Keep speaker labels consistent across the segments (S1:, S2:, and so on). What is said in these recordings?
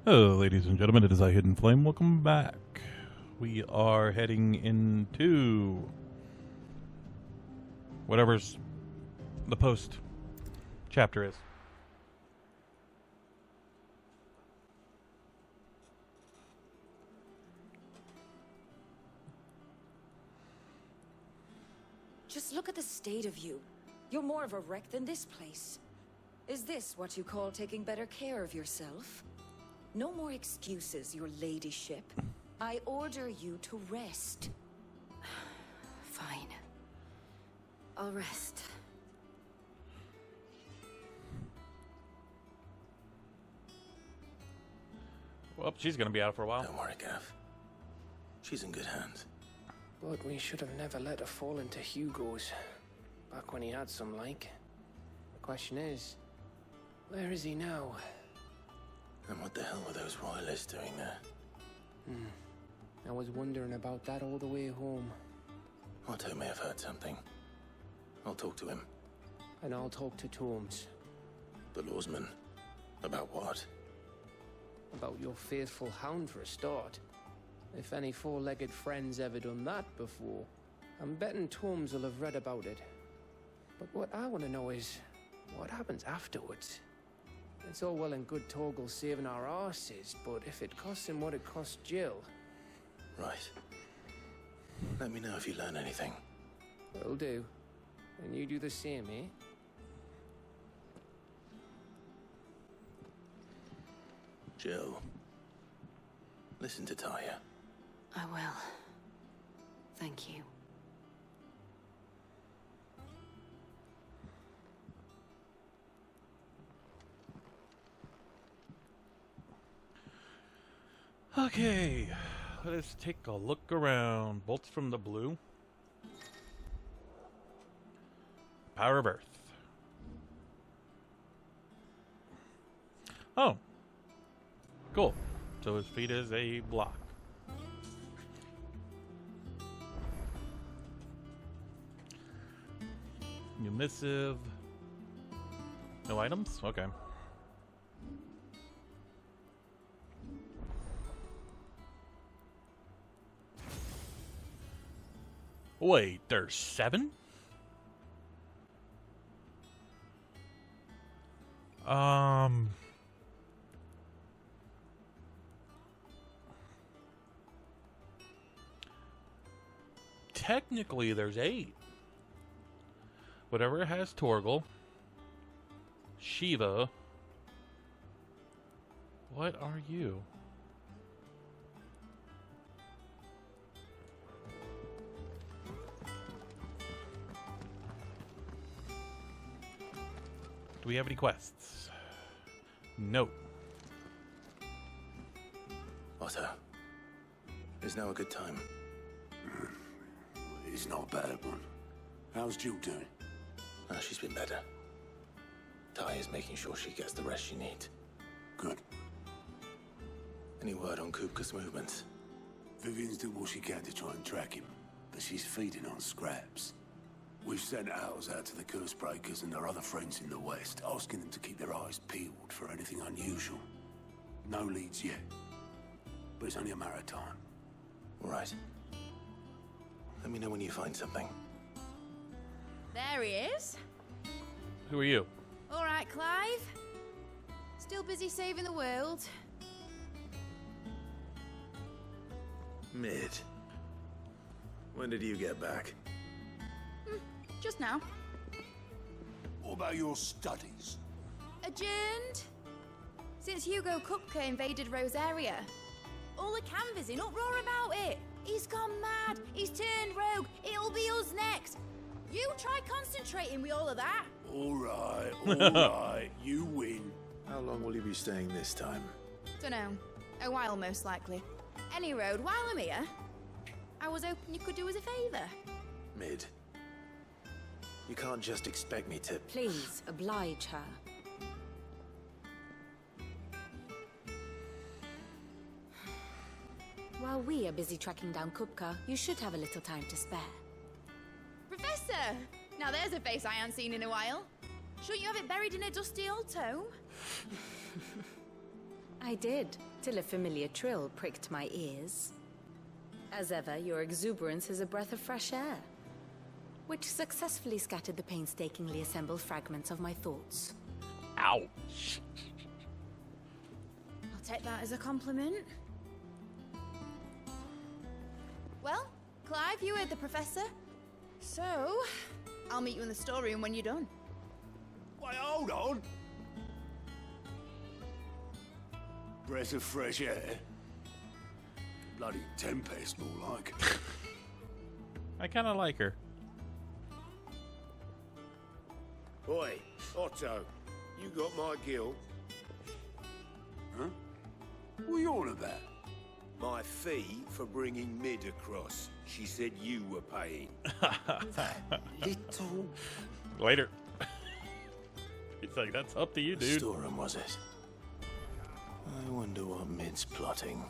S1: Hello, ladies and gentlemen, it is I, Hidden Flame. Welcome back. We are heading into whatever's the post chapter is.
S2: Just look at the state of you. You're more of a wreck than this place. Is this what you call taking better care of yourself? No more excuses, your ladyship. I order you to rest.
S3: Fine. I'll rest.
S1: Well, she's going to be out for a while.
S4: Don't worry, Gav. She's in good hands.
S5: But we should have never let her fall into Hugo's. Back when he had some like. The question is, where is he now?
S4: And what the hell were those royalists doing there?
S5: I was wondering about that all the way home.
S4: Otto may have heard something. I'll talk to him.
S5: And I'll talk to Tomes.
S4: The lawsman. About what?
S5: About your faithful hound for a start. If any four-legged friend's ever done that before, I'm betting Tomes will have read about it. But what I want to know is, what happens afterwards? It's all well and good Torgal saving our arses, but if it costs him what it cost Jill...
S4: Right. Let me know if you learn anything.
S5: Will do. And you do the same, eh?
S4: Jill. Listen to Taya.
S3: I will. Thank you.
S1: Okay, let's take a look around. Bolts from the blue. Power of Earth. Oh. Cool. So his feet is a block. New missive. No items? Okay. Wait, there's 7? Technically there's 8. Whatever has Torgal. Shiva. What are you? Do we have any quests? No.
S4: Otto. Is now a good time?
S6: It's not a bad one. How's Jill doing?
S4: She's been better. Taya's making sure she gets the rest she needs.
S6: Good.
S4: Any word on Kupka's movements?
S6: Vivian's doing what she can to try and track him, but she's feeding on scraps. We've sent ours out to the curse breakers and their other friends in the west, asking them to keep their eyes peeled for anything unusual. No leads yet, but it's only a matter of time.
S4: All right. Let me know when you find something.
S7: There he is.
S1: Who are you?
S7: All right, Clive. Still busy saving the world.
S4: Mid. When did you get back?
S7: Just now.
S6: What about your studies?
S7: Adjourned. Since Hugo Kupka invaded Rosaria. All the canvas in uproar about it. He's gone mad. He's turned rogue. It'll be us next. You try concentrating with all of that.
S6: All right, you win.
S4: How long will you be staying this time?
S7: Dunno. A while, most likely. Any road, while I'm here, I was hoping you could do us a favour.
S4: Mid. You can't just expect me to...
S2: Please, oblige her. While we are busy tracking down Kupka, you should have a little time to spare.
S7: Professor! Now there's a face I haven't seen in a while. Shouldn't you have it buried in a dusty old tome?
S2: I did.
S3: till a familiar trill pricked my ears. As ever, your exuberance is a breath of fresh air, which successfully scattered the painstakingly assembled fragments of my thoughts.
S1: Ouch.
S7: I'll take that as a compliment. Well, Clive, you heard the professor. So, I'll meet you in the storeroom when you're done.
S6: Wait, hold on. Breath of fresh air. Bloody tempest, more like.
S1: I kind of like her.
S8: Oi, Otto, you got my gill.
S6: Huh? What are you on about?
S8: My fee for bringing Mid across. She said you were paying.
S6: Little...
S1: Later. He's like, that's up to you, dude.
S4: Storeroom, was it? I wonder what Mid's plotting.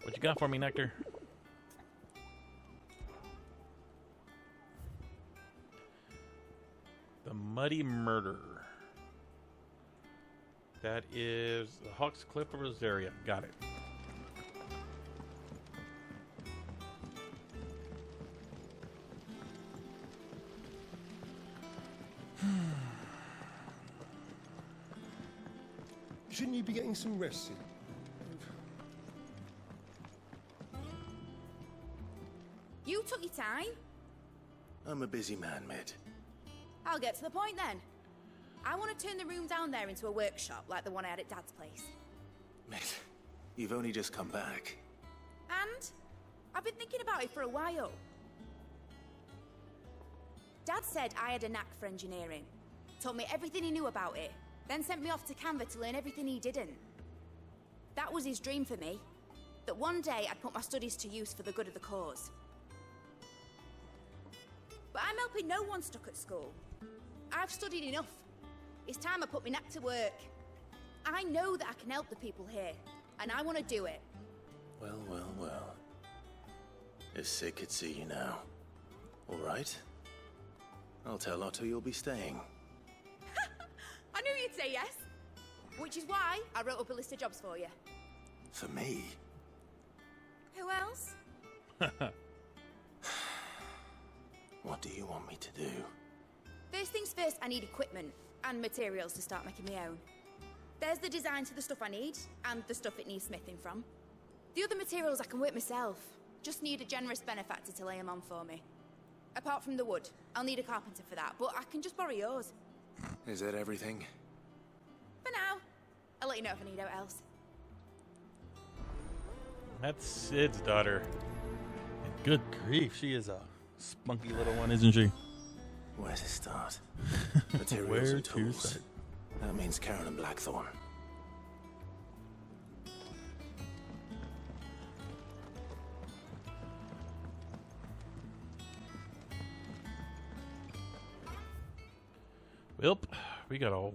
S1: What you got for me, Nectar? The Muddy Murder. That is the Hawk's Cliff of Rosaria. Got it.
S9: Shouldn't you be getting some rest soon?
S7: You took your time.
S4: I'm a busy man, Mid.
S7: I'll get to the point then. I want to turn the room down there into a workshop like the one I had at Dad's place.
S4: Mid, you've only just come back.
S7: And I've been thinking about it for a while. Dad said I had a knack for engineering. Told me everything he knew about it. Then sent me off to Canva to learn everything he didn't. That was his dream for me. That one day I'd put my studies to use for the good of the cause. But I'm helping no one stuck at school. I've studied enough. It's time I put my knack to work. I know that I can help the people here, and I want to do it.
S4: Well, well, well. If Sid could see you now. All right. I'll tell Otto you'll be staying.
S7: I knew you'd say yes. Which is why I wrote up a list of jobs for you.
S4: For me?
S7: Who else?
S4: What do you want me to do?
S7: First things first, I need equipment and materials to start making my own. There's the designs for the stuff I need, and the stuff it needs smithing from. The other materials I can work myself. Just need a generous benefactor to lay them on for me. Apart from the wood, I'll need a carpenter for that, but I can just borrow yours.
S4: Is that everything?
S7: For now. I'll let you know if I need out else.
S1: That's Sid's daughter. And good grief, she is a spunky little one, isn't she?
S4: Where to start? Materials
S1: Where
S4: and
S1: to
S4: tools.
S1: start?
S4: That means Karen and Blackthorn.
S1: Well, we got all...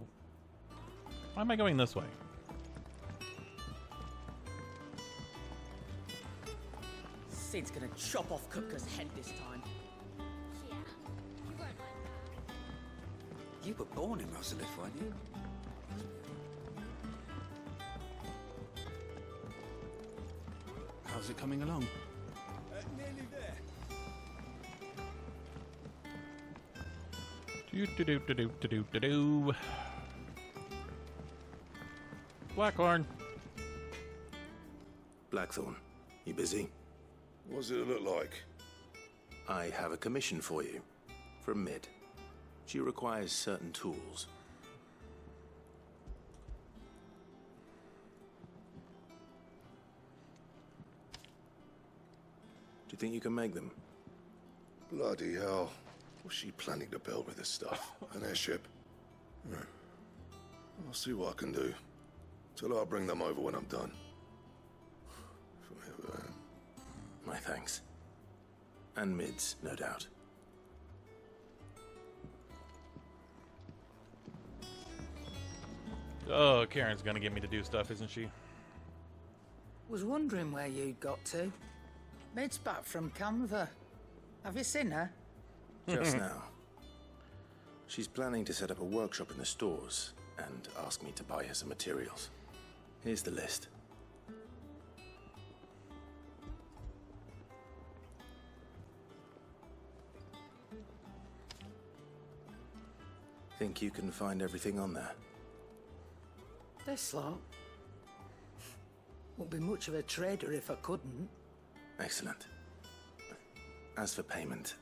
S1: Why am I going this way?
S10: Sid's gonna chop off Kupka's head this time.
S3: Yeah, you won't like that.
S11: You were born in Rosalith, weren't you? How's it coming along?
S6: Nearly there.
S1: Do-do-do-do-do-do-do-do. Blackhorn.
S4: Blackthorn, you busy?
S6: What does it look like?
S4: I have a commission for you. From Mid. She requires certain tools. Do you think you can make them?
S9: Bloody hell. What's she planning to build with this stuff? An airship? I'll see what I can do. Tell her I'll bring them over when I'm done.
S4: My thanks. And Mid's, no doubt.
S1: Oh, Karen's gonna get me to do stuff, isn't she?
S10: Was wondering where you'd got to. Mid's back from Canva. Have you seen her?
S4: Just now. She's planning to set up a workshop in the stores and asked me to buy her some materials. Here's the list. Think you can find everything on there?
S10: This lot. Wouldn't be much of a trader if I couldn't.
S4: Excellent. As for payment...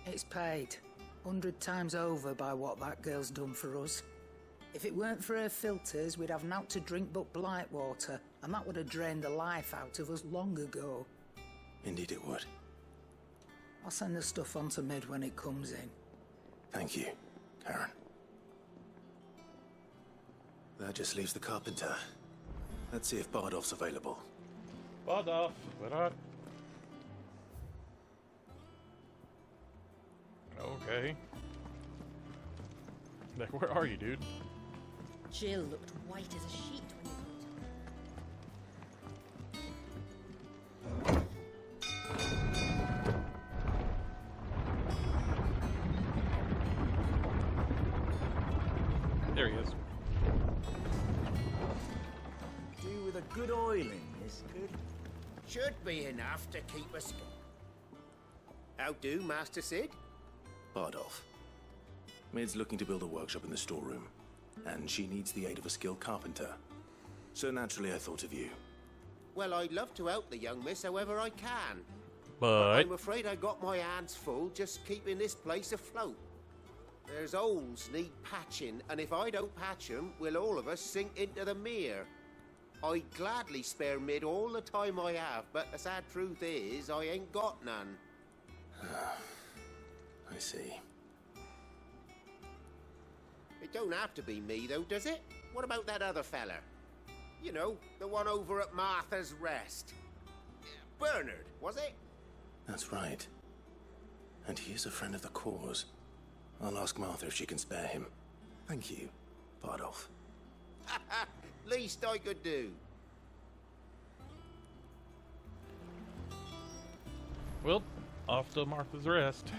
S10: It's paid. 100 times over by what that girl's done for us. If it weren't for her filters, we'd have naught to drink but blight water, and that would have drained the life out of us long ago.
S4: Indeed it would.
S10: I'll send the stuff on to Mid when it comes in.
S4: Thank you, Karen. That just leaves the carpenter. Let's see if Bardolph's available.
S1: Bardolph, what up? Okay. Like, where are you, dude?
S12: Jill looked white as a sheet when you
S1: There he is.
S13: Do with a good oiling, this good. Should be enough to keep us going.
S4: How do, Master Sid? Bardolph. Mid's looking to build a workshop in the storeroom, and she needs the aid of a skilled carpenter. So naturally I thought of you.
S13: Well, I'd love to help the young miss however I can.
S1: But
S13: I'm afraid I got my hands full just keeping this place afloat. There's holes need patching, and if I don't patch them, we'll all of us sink into the mere. I'd gladly spare Mid all the time I have, but the sad truth is, I ain't got none.
S4: I see.
S13: It don't have to be me, though, does it? What about that other fella? You know, the one over at Martha's Rest. Bernard, was it?
S4: That's right. And he is a friend of the cause. I'll ask Martha if she can spare him. Thank you, Bardolph.
S13: Least I could do.
S1: well, off to Martha's Rest.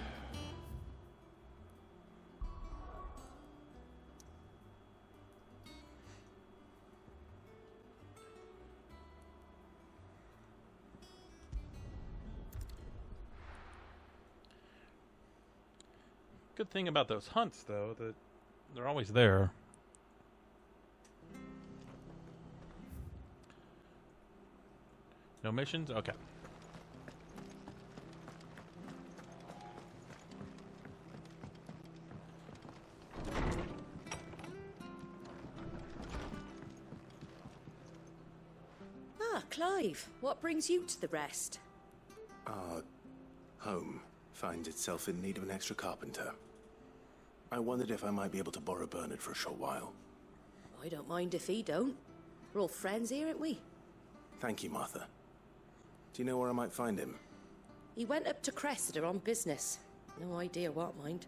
S1: Good thing about those hunts, though, that they're always there. No missions? Okay.
S12: Ah, Clive, what brings you to the Rest?
S4: Our home finds itself in need of an extra carpenter. I wondered if I might be able to borrow Bernard for a short while.
S12: I don't mind if he don't. We're all friends here, aren't we?
S4: Thank you, Martha. Do you know where I might find him?
S12: He went up to Cressida on business. No idea what, mind.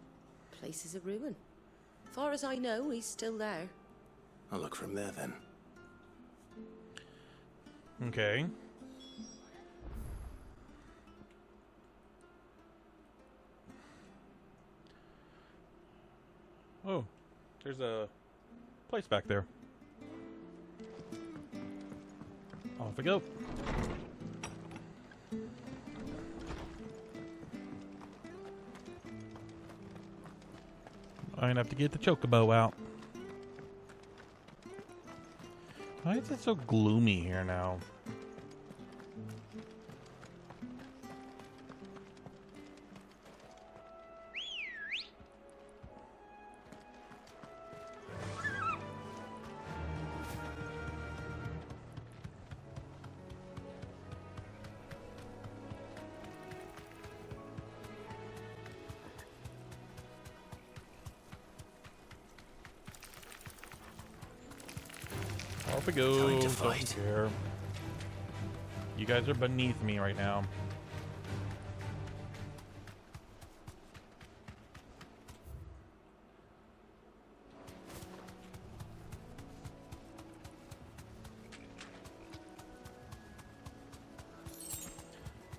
S12: Place is a ruin. Far as I know, he's still there.
S4: I'll look for him there, then.
S1: Okay. Oh, there's a place back there. Off we go. I'm gonna have to get the chocobo out. Why is it so gloomy here now? Off we go.
S4: Time to
S1: Don't
S4: fight.
S1: care. You guys are beneath me right now.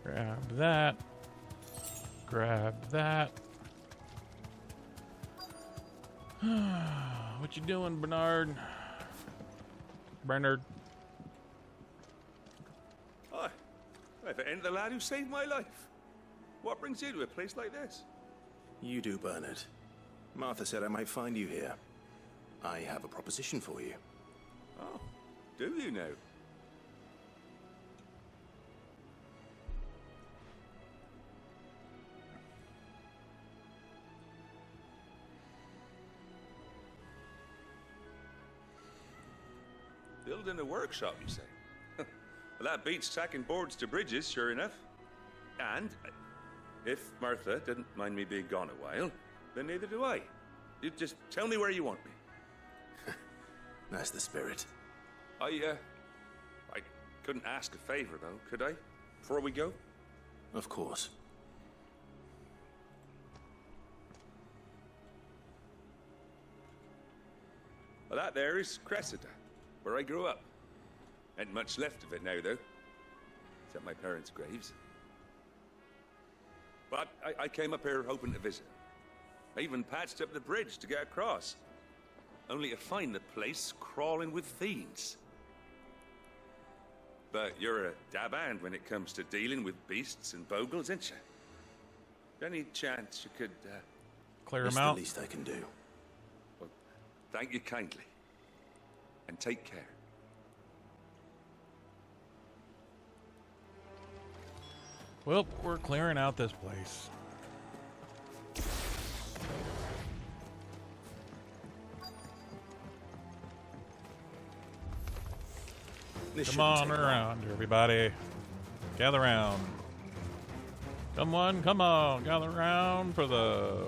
S1: Grab that. Grab that. What you doing, Bernard? Bernard.
S14: Hi. If it ain't the lad who saved my life. What brings you to a place like this?
S4: You do, Bernard. Martha said I might find you here. I have a proposition for you.
S14: Oh, do you now? Building a workshop, you say? Well, that beats tacking boards to bridges, sure enough. And if Martha didn't mind me being gone a while, then neither do I. You just tell me where you want me.
S4: That's the spirit.
S14: I couldn't ask a favor, though, could I? Before we go?
S4: Of course.
S14: Well, that there is Cressida, where I grew up. Ain't much left of it now, though. Except my parents' graves. But I came up here hoping to visit. I even patched up the bridge to get across. Only to find the place crawling with fiends. But you're a dab hand when it comes to dealing with beasts and bogles, ain't you? Any chance you could,
S1: clear
S4: it's
S1: them out?
S4: the least I can do.
S14: Well, thank you kindly. And take care.
S1: Well, we're clearing out this place. Come on around, everybody. Gather round. Come on, gather round for the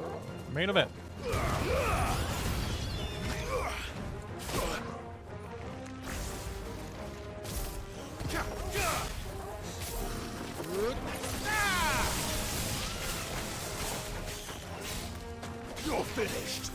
S1: main event.
S9: You're finished.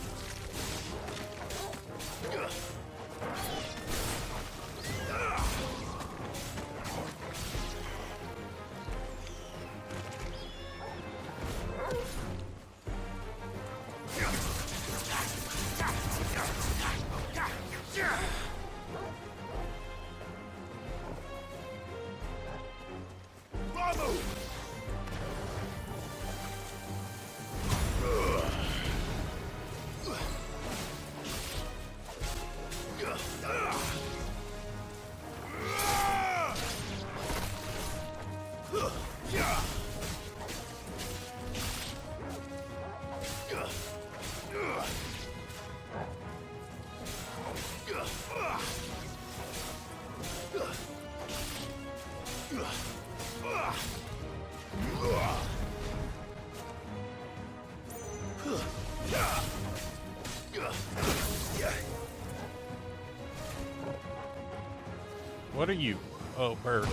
S1: What are you? Oh, bird.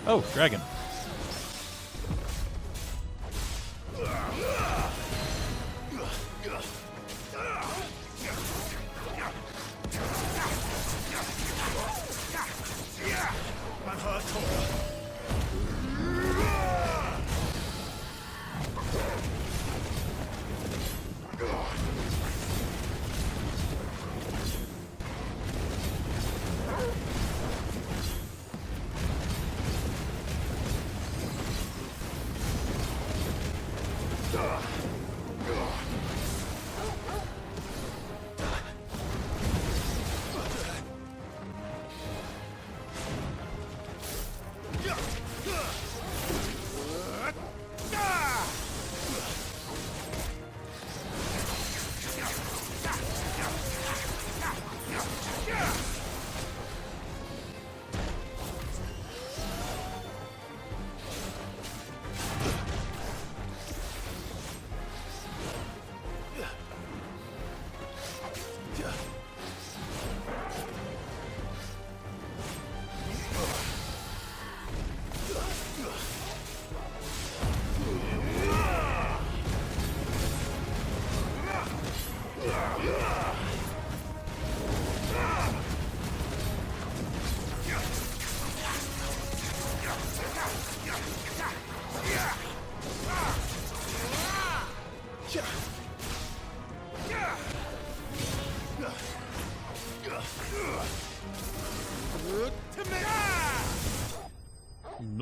S1: Oh, dragon.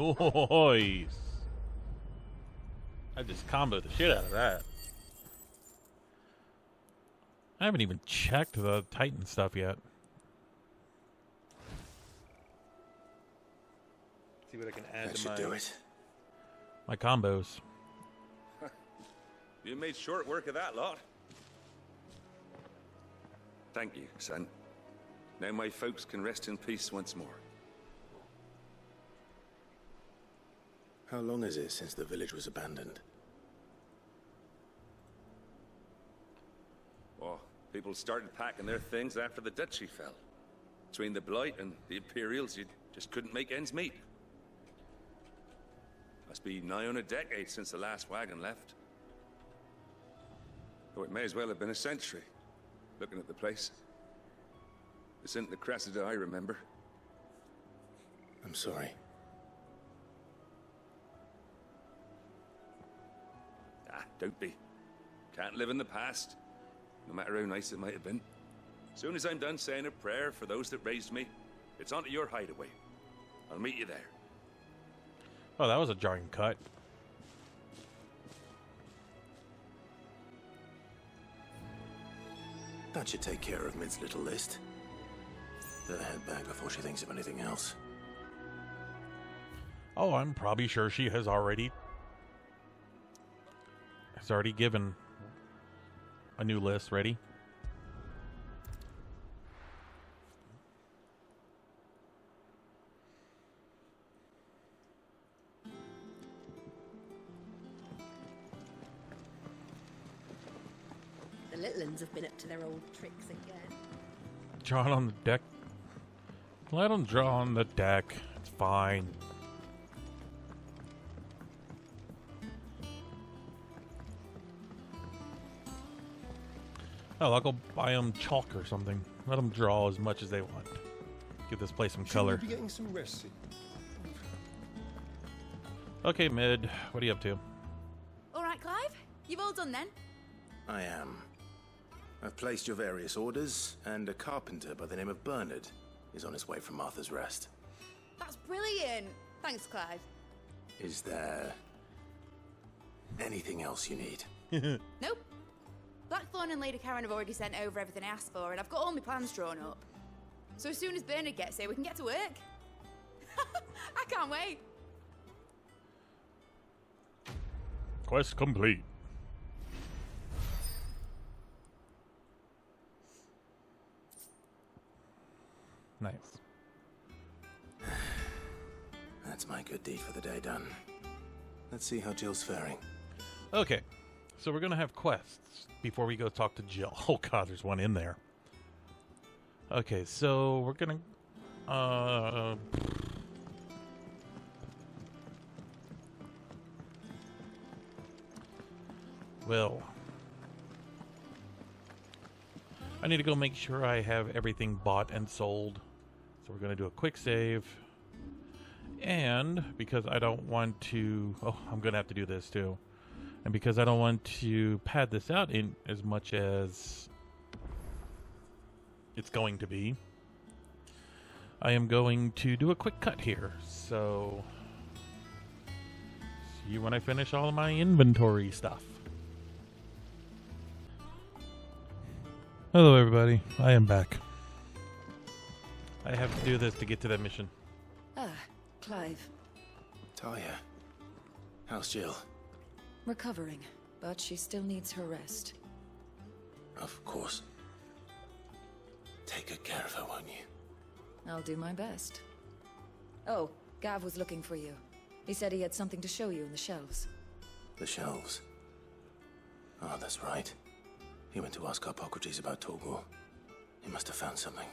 S1: Nice. I just comboed the shit out of that. I haven't even checked the Titan stuff yet. See what I can add to my combos.
S14: You made short work of that lot. Thank you, son. Now my folks can rest in peace once more.
S4: How long is it since the village was abandoned?
S14: Oh, people started packing their things after the duchy fell. Between the Blight and the Imperials, you just couldn't make ends meet. Must be nigh on a decade since the last wagon left. Oh, it may as well have been a century, looking at the place. This isn't the Cressida I remember.
S4: I'm sorry.
S14: Ah, don't be. Can't live in the past, no matter how nice it might have been. As soon as I'm done saying a prayer for those that raised me, it's onto your hideaway. I'll meet you there.
S1: Oh, that was a jarring cut.
S4: That should take care of Mid's little list. Better head back before she thinks of anything else.
S1: Oh, I'm probably sure she has already given a new list ready.
S3: The little uns have been up to their old tricks again.
S1: Draw it on the deck. Let them draw on the deck. It's fine. Oh, I'll go buy them chalk or something. Let them draw as much as they want. Give this place some color.
S15: Should we be getting some rest soon?
S1: Okay, Mid. What are you up to?
S7: All right, Clive. You've all done then.
S4: I am. I've placed your various orders, and a carpenter by the name of Bernard is on his way from Martha's Rest.
S7: That's brilliant. Thanks, Clive.
S4: Is there anything else you need?
S7: Nope. Blackthorn and Lady Karen have already sent over everything I asked for, and I've got all my plans drawn up. So as soon as Bernard gets here, we can get to work. I can't wait.
S1: Quest complete. Nice.
S4: That's my good deed for the day done. Let's see how Jill's faring.
S1: Okay, so we're going to have quests before we go talk to Jill. Oh god, there's one in there. Okay, so we're going to... Well... I need to go make sure I have everything bought and sold. So we're going to do a quick save. And because I don't want to... Oh, I'm going to have to do this too. And because I don't want to pad this out in as much as it's going to be, I am going to do a quick cut here. So, see you when I finish all of my inventory stuff. Hello everybody, I am back. I have to do this to get to that mission.
S2: Ah, Clive.
S4: Talia, how's Jill?
S2: Recovering, but she still needs her rest.
S4: Of course. Take good care of her, won't you?
S2: I'll do my best. Oh, Gav was looking for you. He said he had something to show you in the shelves.
S4: The shelves? Oh, that's right. He went to ask Hippocrates about Torgor. He must have found something.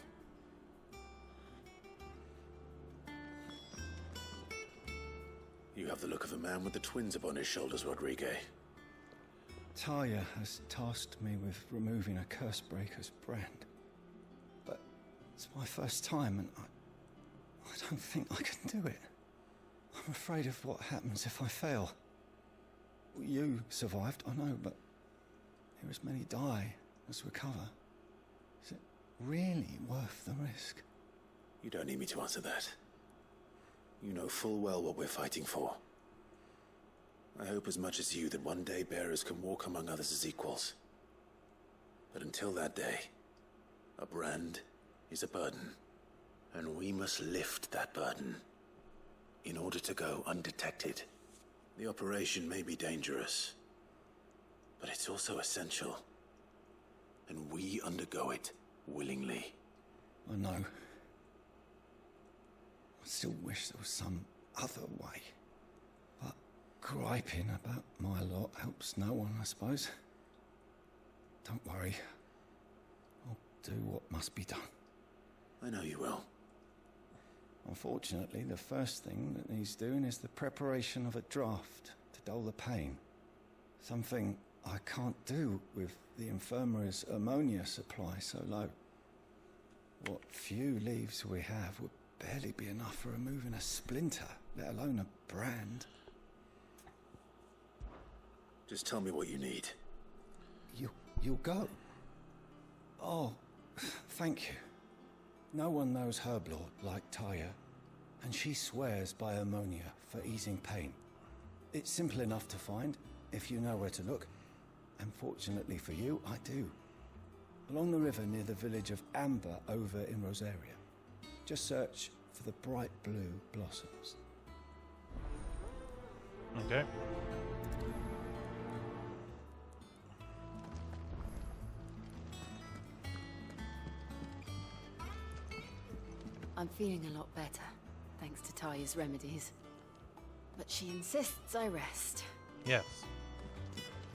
S4: You have the look of a man with the twins upon his shoulders, Rodrigue.
S15: Talia has tasked me with removing a Cursebreaker's brand. But it's my first time, and I don't think I can do it. I'm afraid of what happens if I fail. You survived, I know, but here as many die as recover. Is it really worth the risk?
S4: You don't need me to answer that. You know full well what we're fighting for. I hope as much as you that one day bearers can walk among others as equals. But until that day, a brand is a burden, and we must lift that burden in order to go undetected. The operation may be dangerous, but it's also essential, and we undergo it willingly.
S15: I know. I still wish there was some other way. But griping about my lot helps no one, I suppose. Don't worry. I'll do what must be done.
S4: I know you will.
S15: Unfortunately, the first thing that needs doing is the preparation of a draft to dull the pain. Something I can't do with the infirmary's ammonia supply so low. What few leaves we have would barely be enough for removing a splinter, let alone a brand.
S4: Just tell me what you need.
S15: You'll go? Oh, thank you. No one knows Herblord like Taya, and she swears by ammonia for easing pain. It's simple enough to find, if you know where to look. And fortunately for you, I do. Along the river near the village of Amber over in Rosaria. Just search for the bright blue blossoms.
S1: Okay.
S3: I'm feeling a lot better, thanks to Taya's remedies. But she insists I rest.
S1: Yes.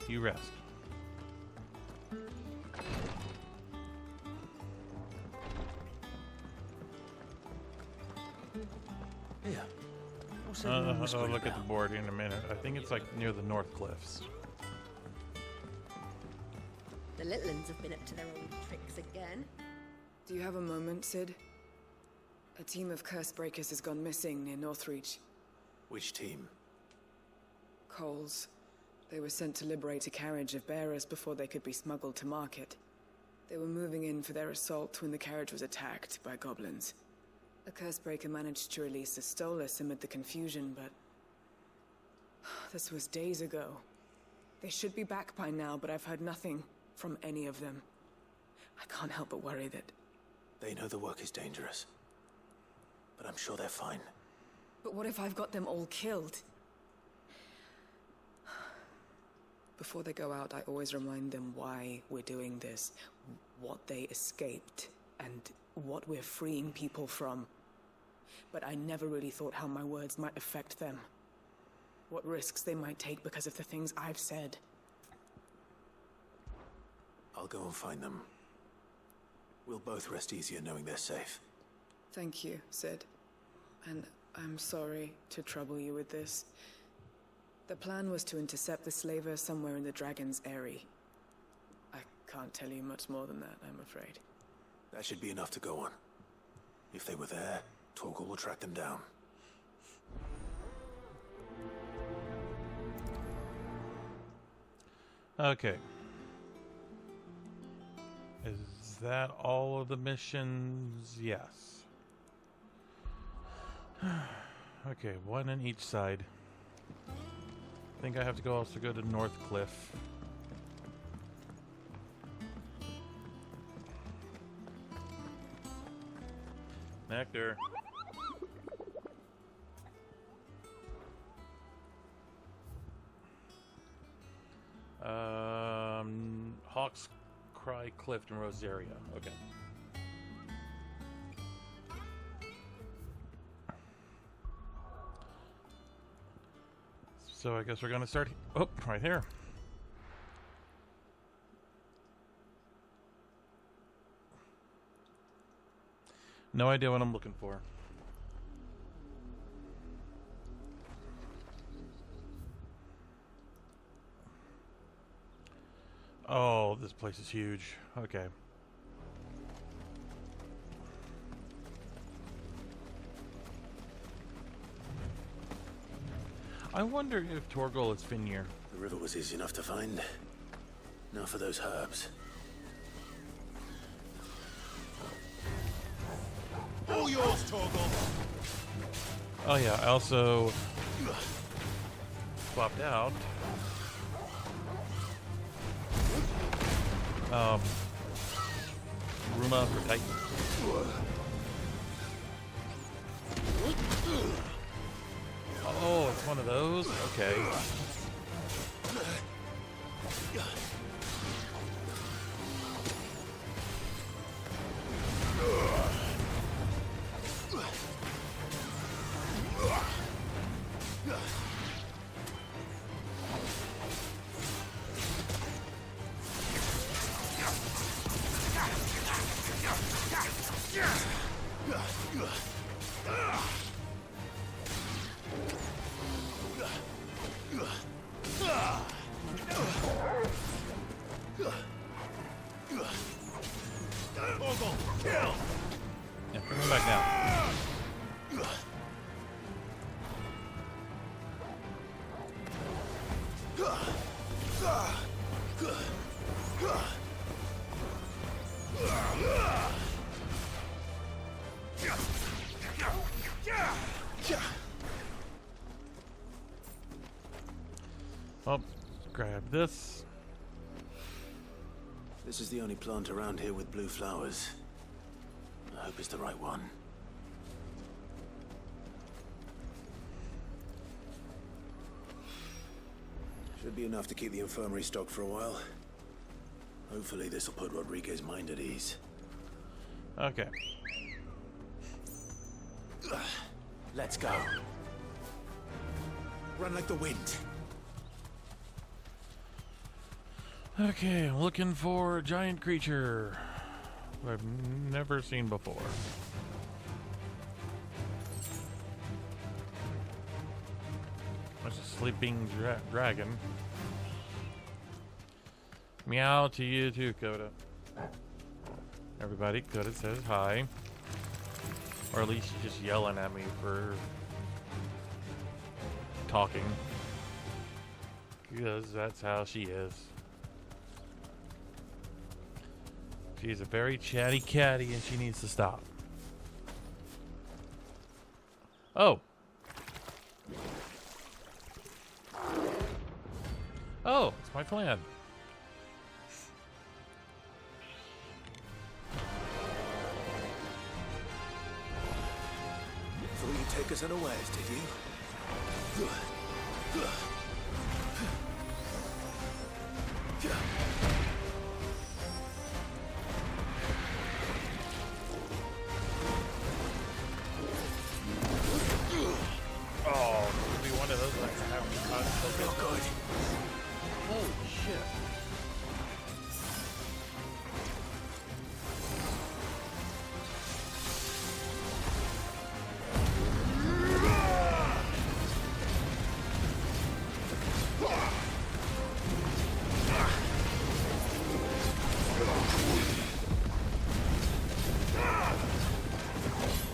S1: You rest.
S4: Yeah.
S1: I'll look at the board in a minute. I think it's like near the North Cliffs.
S12: The little uns have been up to their old tricks again.
S16: Do you have a moment, Sid? A team of curse breakers has gone missing near Northreach.
S4: Which team?
S16: Coles. They were sent to liberate a carriage of bearers before they could be smuggled to market. They were moving in for their assault when the carriage was attacked by goblins. A curse breaker managed to release a Stolas amid the confusion, but this was days ago. They should be back by now, but I've heard nothing from any of them. I can't help but worry that...
S4: They know the work is dangerous, but I'm sure they're fine.
S16: But what if I've got them all killed? Before they go out, I always remind them why we're doing this, what they escaped, and what we're freeing people from. But I never really thought how my words might affect them. What risks they might take because of the things I've said.
S4: I'll go and find them. We'll both rest easier knowing they're safe.
S16: Thank you, Sid. And I'm sorry to trouble you with this. The plan was to intercept the slaver somewhere in the Dragon's Eyrie. I can't tell you much more than that, I'm afraid.
S4: That should be enough to go on. If they were there, Torgal will track them down.
S1: Okay. Is that all of the missions? Yes. Okay, one on each side. I think I have to also go to North Cliff. Nectar. Hawk's Cry Cliff in Rosaria. Okay. So I guess we're gonna start. Oh, right here. No idea what I'm looking for. Oh, this place is huge. Okay. I wonder if Torgal is Finir.
S4: The river was easy enough to find. Now for those herbs.
S8: All yours, Torgal!
S1: Oh yeah, I also swapped out Ruma for Titan. Oh, it's one of those? Okay. Yeah, bring him back down. Oh, grab this.
S4: This is the only plant around here with blue flowers. I hope it's the right one. Should be enough to keep the infirmary stocked for a while. Hopefully this will put Rodriguez's mind at ease.
S1: Okay.
S4: Let's go. Run like the wind.
S1: Okay, I'm looking for a giant creature who I've never seen before. There's a sleeping dragon. Meow to you too, Coda. Everybody, Coda says hi. Or at least she's just yelling at me for talking. Because that's how she is. She's a very chatty catty and she needs to stop. Oh. Oh, it's my plan.
S4: Thought you'd take us unawares, did you?
S1: Oh, it'll be one of those that I haven't caught so good. Holy shit.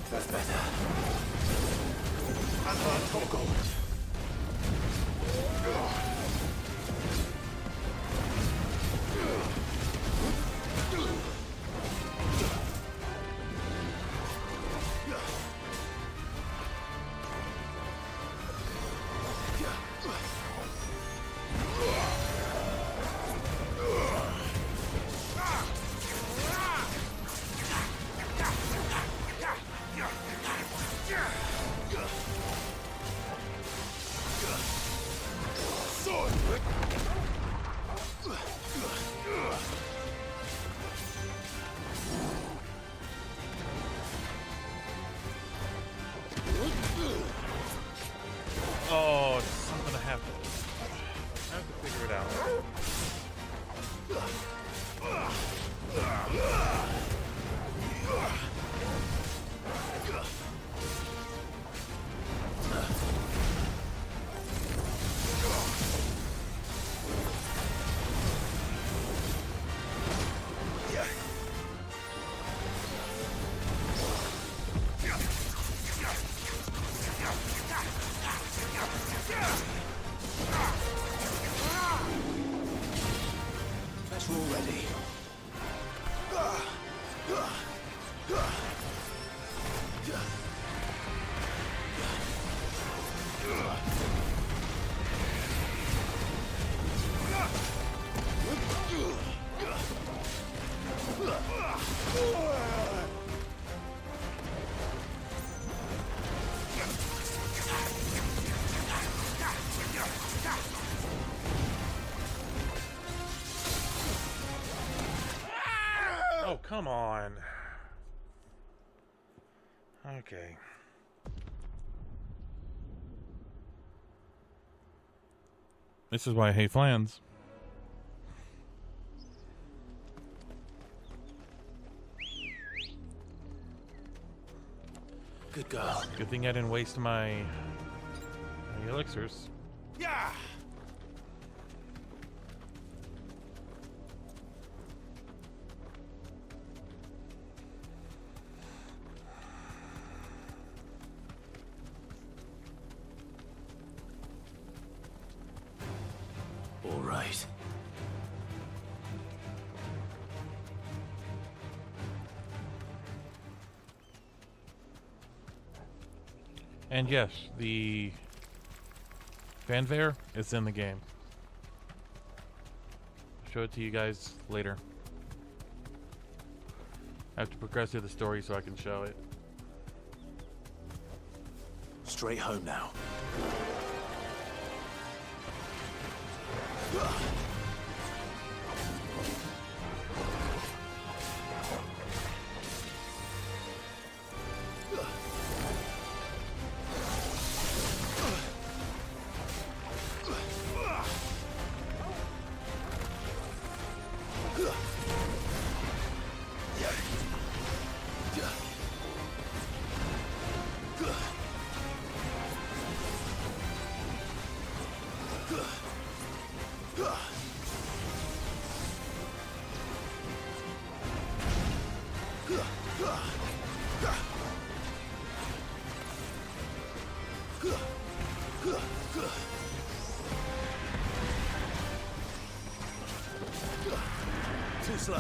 S4: That's better. I'm not toggled.
S1: Oh, it's something I have to figure it out.
S4: That's all ready.
S1: Oh, come on. Okay. This is why I hate flans.
S4: Good girl.
S1: Good thing I didn't waste my elixirs.
S4: Yeah. All right.
S1: And yes, the fanfare is in the game. I'll show it to you guys later. I have to progress through the story so I can show it.
S4: Straight home now.
S6: Too slow.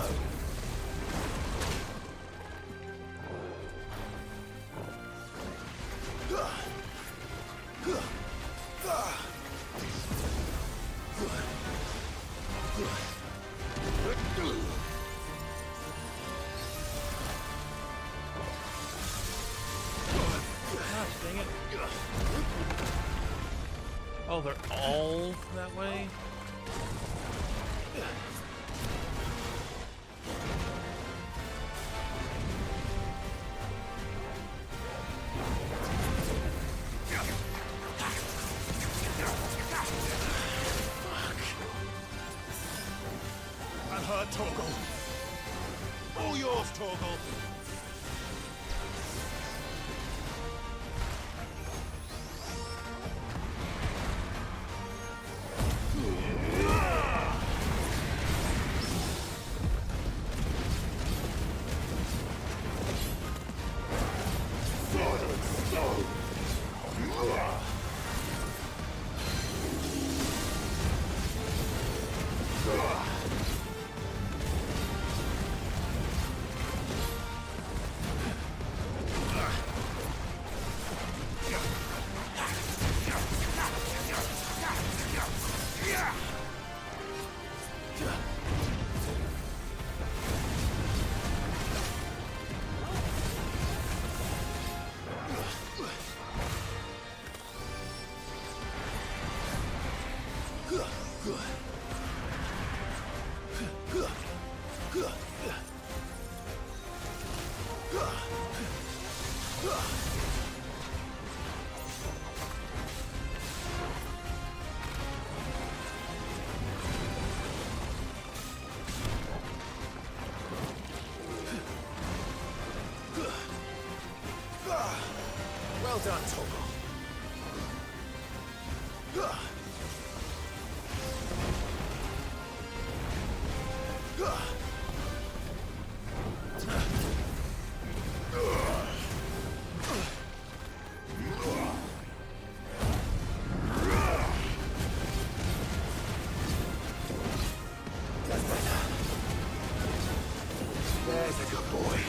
S1: Dang it. Oh, they're all that way?
S6: That hurt, Torgal. All yours, Torgal.
S4: Well done, Torgal. There's a good boy.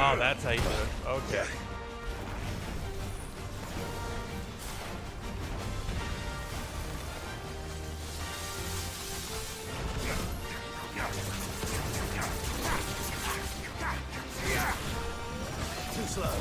S1: Oh, that's how you do it. Okay.
S6: Too slow.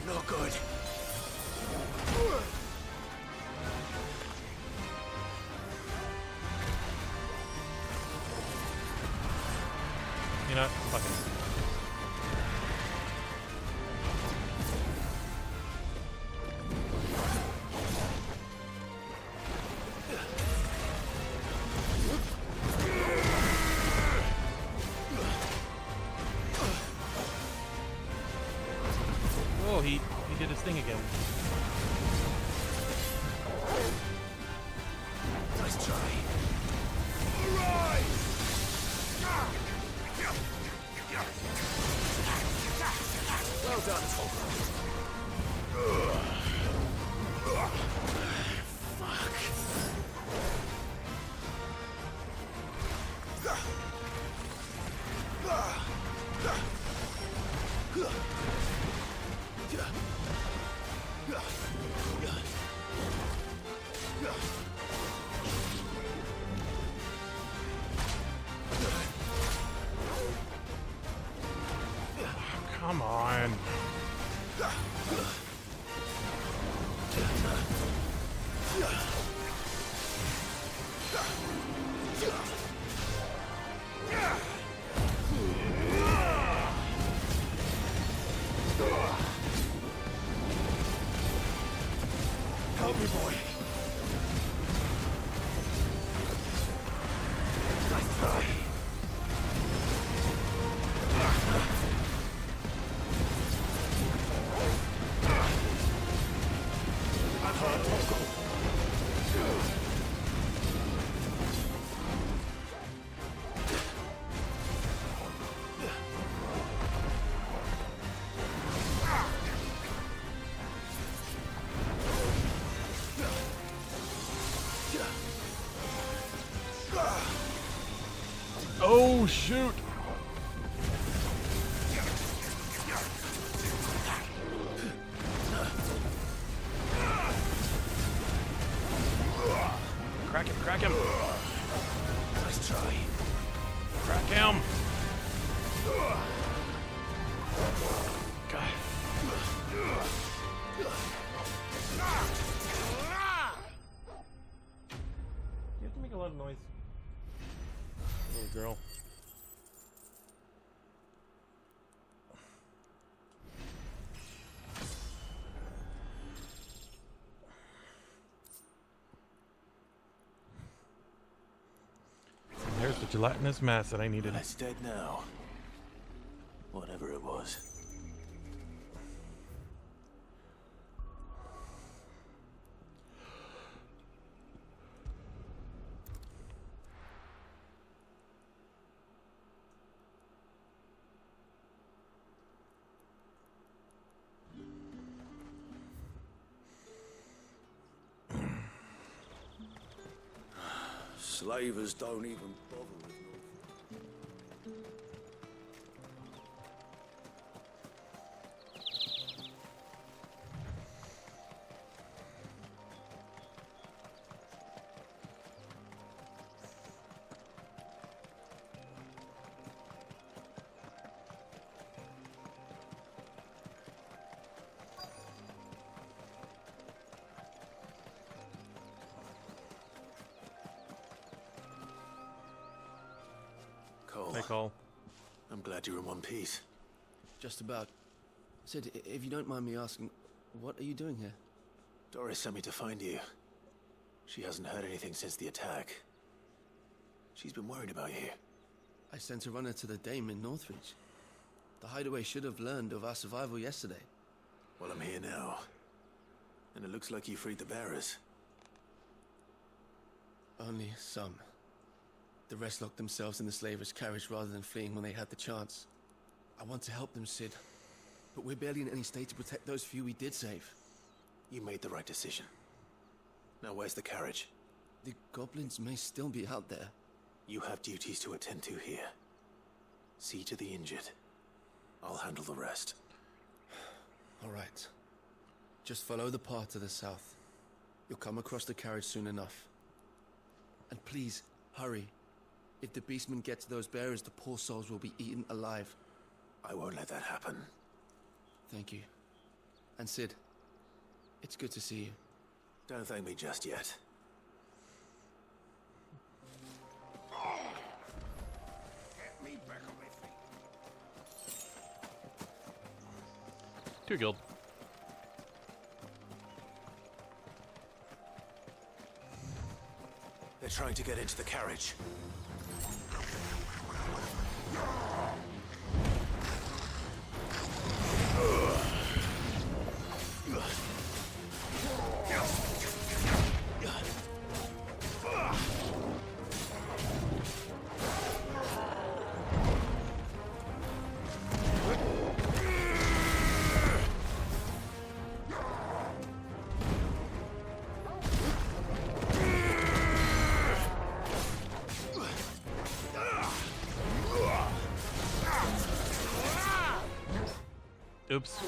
S6: Not good.
S1: You know, fuck it. Oh, he did his thing again.
S6: Nice try. Well done, Tom.
S1: Come on.
S6: Help me, boy. Nice try. I've heard Toggle.
S1: Oh, shoot. Crack him, crack him.
S6: Nice try.
S1: Crack him. God. You have to make a lot of noise. Little girl. There's the gelatinous mass that I needed.
S4: It's dead now. Whatever it was.
S6: Slavers don't even bother with
S4: Cole.
S1: Hey, Cole.
S4: I'm glad you're in one piece.
S17: Just about. Sid, if you don't mind me asking, what are you doing here?
S4: Doris sent me to find you. She hasn't heard anything since the attack. She's been worried about you.
S17: I sent a runner to the Dame in Northreach. The Hideaway should have learned of our survival yesterday.
S4: Well, I'm here now. And it looks like you freed the bearers.
S17: Only some. The rest locked themselves in the slaver's carriage rather than fleeing when they had the chance. I want to help them, Sid. But we're barely in any state to protect those few we did save.
S4: You made the right decision. Now where's the carriage?
S17: The goblins may still be out there.
S4: You have duties to attend to here. See to the injured. I'll handle the rest.
S17: All right. Just follow the path to the south. You'll come across the carriage soon enough. And please, hurry. If the beastmen get to those bearers, the poor souls will be eaten alive.
S4: I won't let that happen.
S17: Thank you. And Sid, it's good to see you.
S4: Don't thank me just yet.
S8: Get me back on my feet.
S1: To your guild.
S4: They're trying to get into the carriage.
S1: Oops.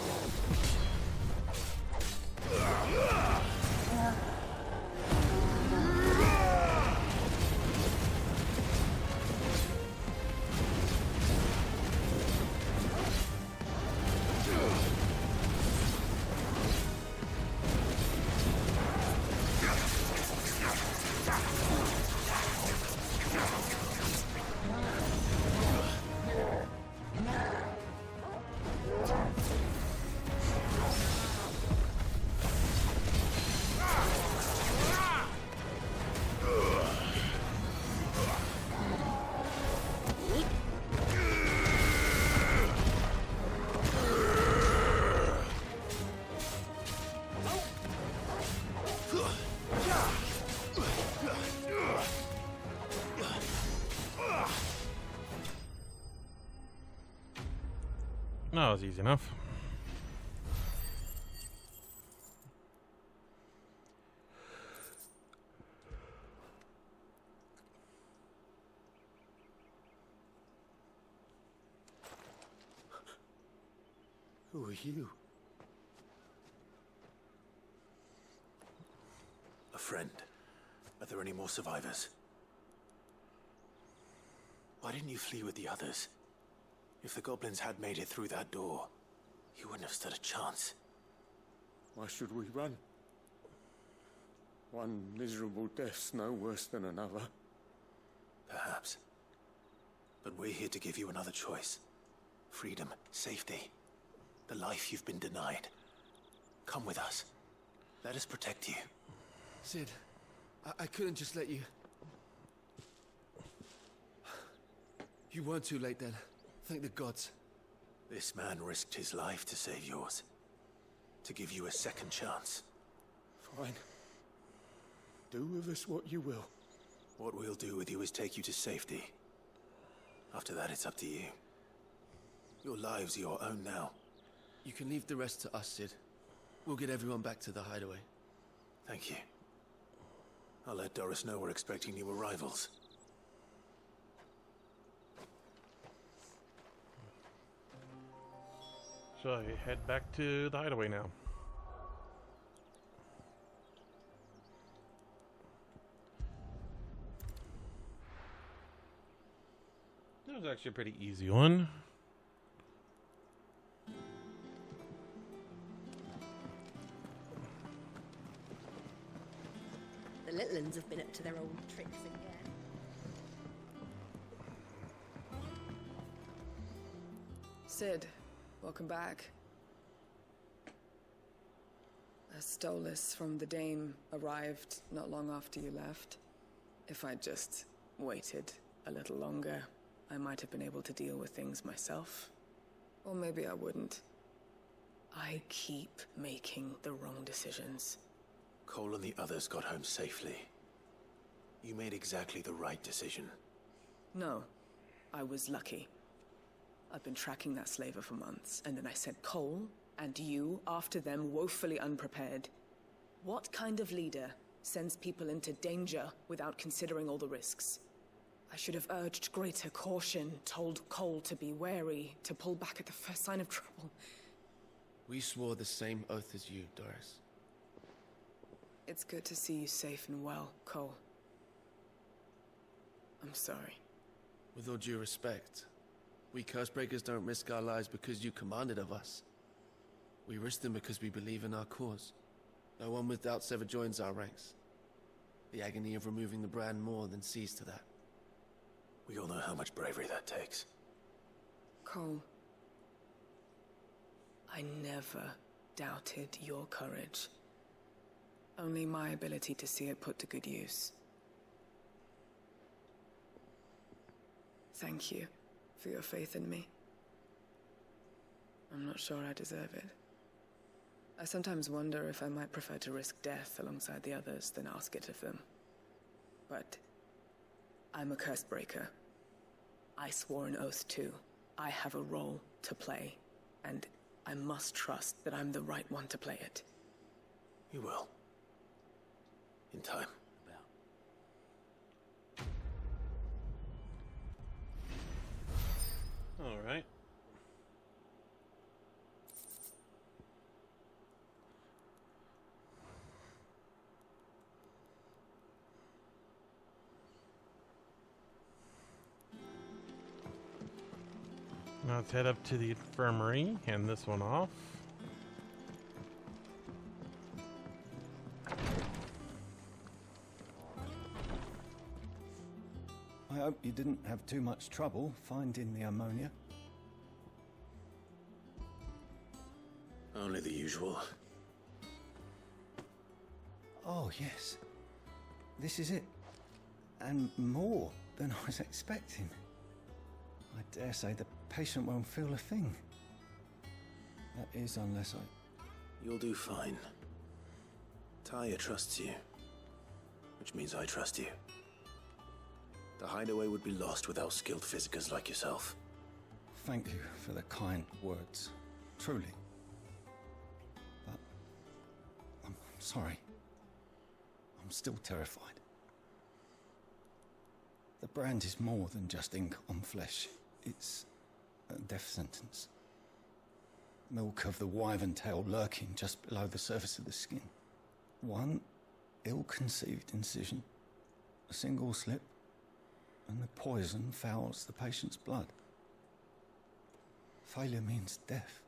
S1: No, it was easy enough.
S4: Who are you? A friend. Are there any more survivors? Why didn't you flee with the others? If the goblins had made it through that door, you wouldn't have stood a chance.
S18: Why should we run? One miserable death's no worse than another.
S4: Perhaps. But we're here to give you another choice. Freedom, safety, the life you've been denied. Come with us. Let us protect you.
S17: Sid, I couldn't just let you... You weren't too late then. Thank the gods.
S4: This man risked his life to save yours. To give you a second chance.
S18: Fine. Do with us what you will.
S4: What we'll do with you is take you to safety. After that, it's up to you. Your lives are your own now.
S17: You can leave the rest to us, Sid. We'll get everyone back to the hideaway.
S4: Thank you. I'll let Doris know we're expecting new arrivals.
S1: So I head back to the hideaway now. That was actually a pretty easy one.
S12: The little uns have been up to their old tricks again.
S16: Cid, welcome back. A Stolas from the Dame arrived not long after you left. If I'd just waited a little longer, I might have been able to deal with things myself. Or maybe I wouldn't. I keep making the wrong decisions.
S4: Cole and the others got home safely. You made exactly the right decision.
S16: No, I was lucky. I've been tracking that slaver for months, and then I sent Cole and you after them, woefully unprepared. What kind of leader sends people into danger without considering all the risks? I should have urged greater caution, told Cole to be wary, to pull back at the first sign of trouble.
S17: We swore the same oath as you, Doris.
S16: It's good to see you safe and well, Cole. I'm sorry.
S17: With all due respect, we Cursebreakers don't risk our lives because you commanded of us. We risk them because we believe in our cause. No one with doubts ever joins our ranks. The agony of removing the brand more than sees to that.
S4: We all know how much bravery that takes.
S16: Cole, I never doubted your courage. Only my ability to see it put to good use. Thank you for your faith in me. I'm not sure I deserve it. I sometimes wonder if I might prefer to risk death alongside the others than ask it of them. But I'm a Cursebreaker. I swore an oath too. I have a role to play, and I must trust that I'm the right one to play it.
S4: You will. In time.
S19: All right. Now let's head up to the infirmary, hand this one off.
S15: I hope you didn't have too much trouble finding the ammonia.
S4: Only the usual.
S15: Oh, yes. This is it. And more than I was expecting. I dare say the patient won't feel a thing. That is, unless I...
S4: You'll do fine. Talia trusts you. Which means I trust you. The hideaway would be lost without skilled physicers like yourself.
S15: Thank you for the kind words. Truly. But... I'm sorry. I'm still terrified. The brand is more than just ink on flesh. It's a death sentence. Milk of the wyvern tail lurking just below the surface of the skin. One ill-conceived incision, a single slip, and the poison fouls the patient's blood. Failure means death,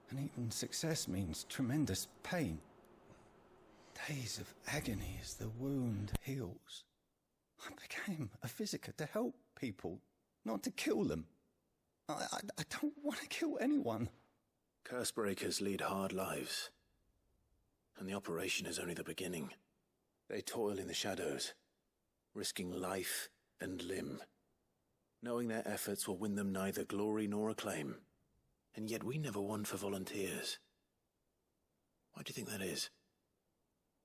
S15: and even success means tremendous pain. Days of agony as the wound heals. I became a physiker to help people, not to kill them. I don't want to kill anyone.
S4: Cursebreakers lead hard lives. And the operation is only the beginning. They toil in the shadows, risking life and limb, knowing their efforts will win them neither glory nor acclaim. And yet we never won for volunteers. Why do you think that is?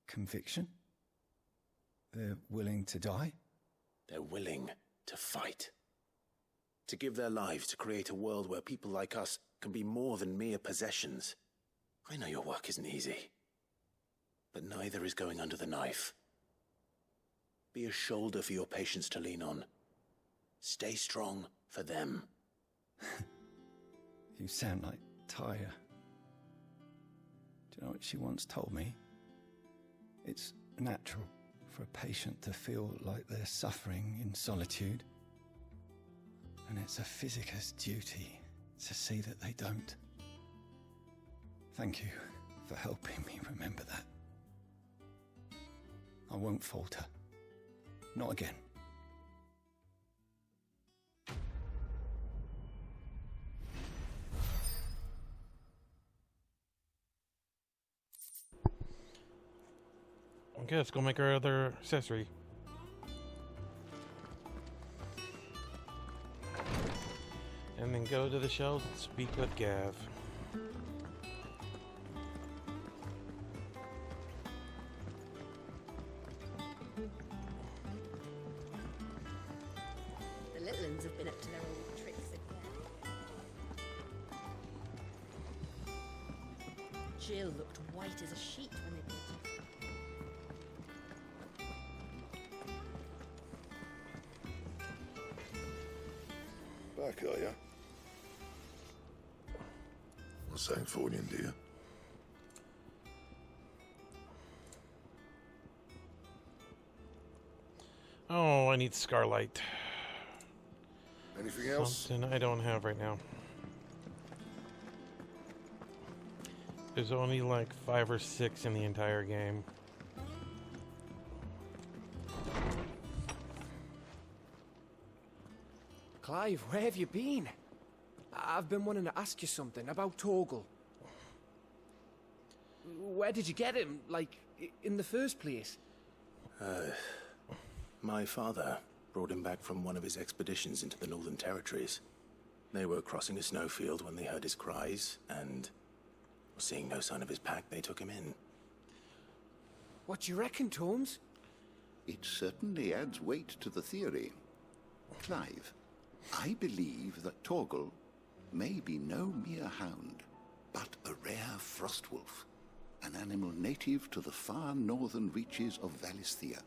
S15: Conviction? They're willing to die?
S4: They're willing to fight. To give their lives to create a world where people like us can be more than mere possessions. I know your work isn't easy. But neither is going under the knife. Be a shoulder for your patients to lean on. Stay strong for them.
S15: You sound like Tyre. Do you know what she once told me? It's natural for a patient to feel like they're suffering in solitude. And it's a physiker's duty to see that they don't. Thank you for helping me remember that. I won't falter. Not again.
S19: Okay, let's go make our other accessory. And then go to the shelves and speak with Gav.
S12: The little uns have been up to their old tricks again. Jill looked white as a sheet when they brought her.
S9: Back, are ya? What's something for you, dear?
S19: Oh, I need Scarlight.
S9: Anything else?
S19: Something I don't have right now. There's only like 5 or 6 in the entire game.
S5: Clive, where have you been? I've been wanting to ask you something about Torgal. Where did you get him, like, in the first place?
S4: My father brought him back from one of his expeditions into the Northern Territories. They were crossing a snowfield when they heard his cries, and seeing no sign of his pack, they took him in.
S5: What do you reckon, Torms?
S20: It certainly adds weight to the theory. Clive, I believe that Torgal may be no mere hound, but a rare frostwolf, an animal native to the far northern reaches of Valisthea.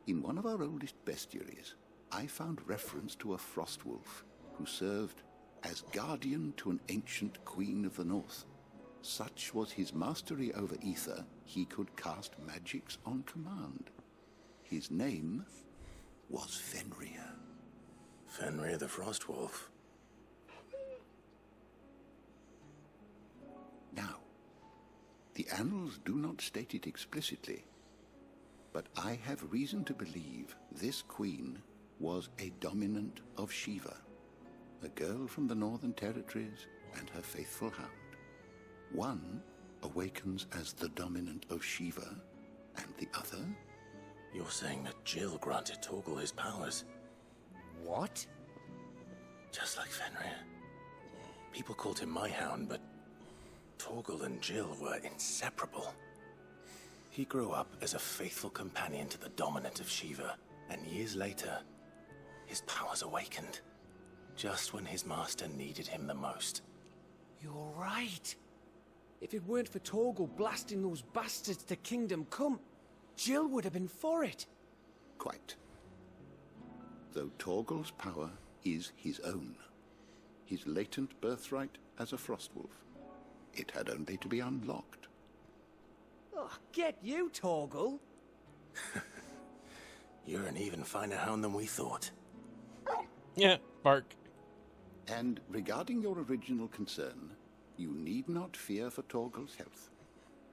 S20: In one of our oldest bestiaries, I found reference to a frostwolf who served as guardian to an ancient queen of the north. Such was his mastery over ether, he could cast magics on command. His name was Fenrir.
S4: Fenrir the Frostwolf.
S20: Now, the annals do not state it explicitly, but I have reason to believe this queen was a dominant of Shiva, a girl from the Northern Territories and her faithful hound. One awakens as the dominant of Shiva, and the other...
S4: You're saying that Jill granted Torgal his powers?
S5: What?
S4: Just like Fenrir. People called him my hound, but Torgal and Jill were inseparable. He grew up as a faithful companion to the dominant of Shiva, and years later, his powers awakened, just when his master needed him the most.
S5: You're right. If it weren't for Torgal blasting those bastards to Kingdom Come, Jill would have been for it.
S20: Quite. Though Torgal's power is his own, his latent birthright as a Frostwolf, it had only to be unlocked.
S5: Oh, get you, Torgal!
S4: You're an even finer hound than we thought.
S19: Yeah, bark.
S20: And regarding your original concern, you need not fear for Torgal's health.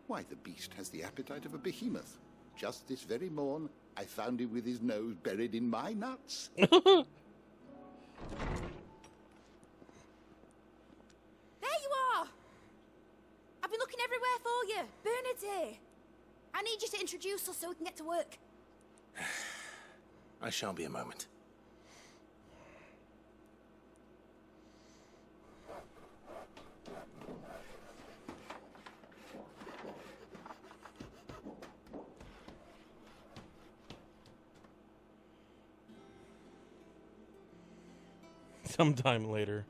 S20: Why, the beast has the appetite of a behemoth. Just this very morn, I found him with his nose buried in my nuts.
S7: There you are! I've been looking everywhere for you. Bernard's here. I need you to introduce us so we can get to work.
S4: I shall be a moment.
S19: Sometime later.